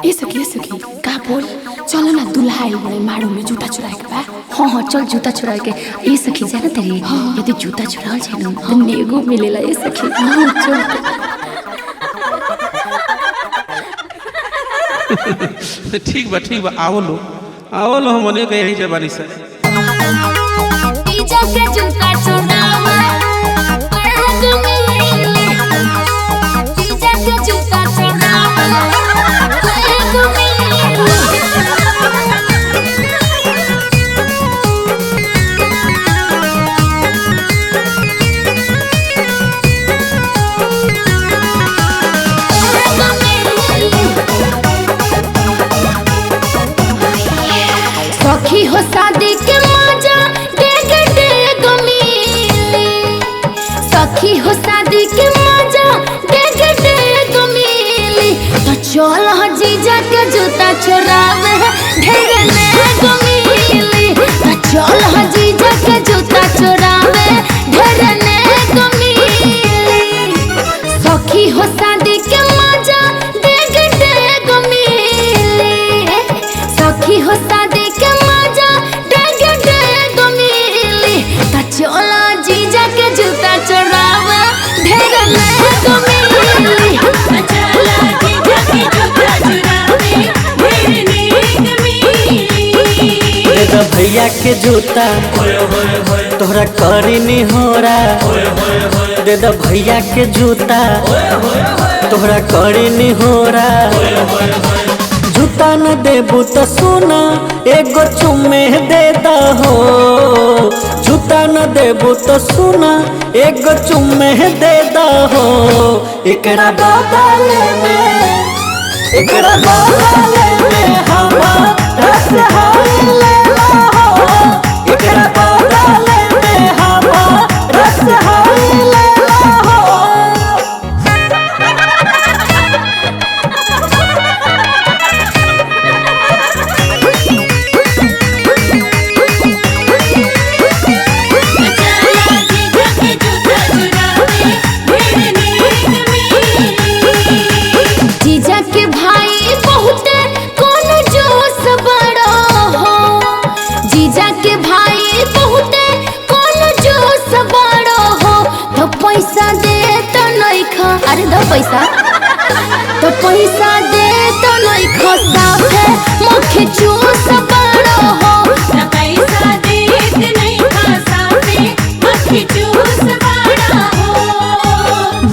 ये सखी का बोल चलो ना दूल्हा आइल बड़े मारू में जूता चुराए के बा। हाँ चल जूता चुरा के ये सखी जाना तेरी यदि जूता चुराल जाए ना तो नेगो मिलेला ये सखी। हाँ चल ठीक बा आओ लो हमने के यही जबानी से सखी हो शादी के मजा डेग डेग मिली। सखी हो शादी के मजा डेग डेग मिली। तो चल जीजा के जूता चोरावे ढेर नेग मिली। तो चल जीजा के जूता चोरावे ढेर नेग मिली। सखी हो शादी के मजा डेग डेग मिली। सखी हो शादी के मजा डेग डेग मिली। तो चला जीजा के जूता चोरावा ढेर नेग मिली। चला जीजा के जूता चोरावे ढेर नेग मिली। दे द भैया के जूता तोहरा करी नी होरा। दे द भैया के जूता तोहरा करी नी होरा। जूता न देबू तो सुना एगो चुम्मे दे दहो। जूता न देबू तो सुना एगो चुम्मे दे दहो। एकरा बदले में हमारा सहाय ले लहो। एकरा बदले में हमारा सहाय ले लहो। जीजा के भाई बहुते कौन जोश बड़ा हो। जीजा के भाई बहुते कौन जोश बड़ा हो। तो पैसा दे तो नहीं खा। अरे दो पैसा तो पैसा दे तो नहीं खा। साफे मुख्य जोश बड़ा हो। ना पैसा देत नहीं खा साफे मक्खी चूस बड़ा हो।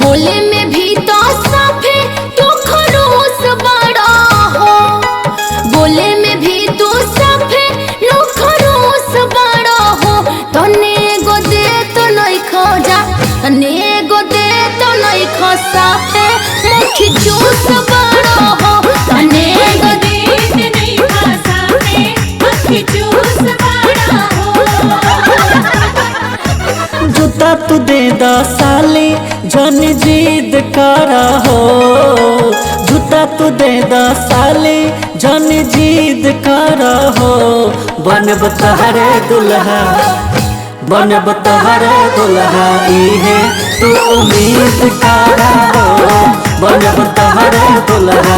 बोले में भी तो साफे तो खरोस बड़ा हो। बोले में भी तो साफे नो खरोस बड़ा हो। तो नेगो दे तो नहीं खा जा। नेगो दे तो नहीं खा साफे मुख्य जूस बड़ा हो। तो नेगो देत नहीं खा साफे मक्खी चूस बड़ा हो। जूता तू दे द साली जन जिद करा हो। जूता तू दे द साली जन जिद करा हो। बनब तहरे दुल्हा इहे तू उम्मीद करा हो। बनब तहरे दुल्हा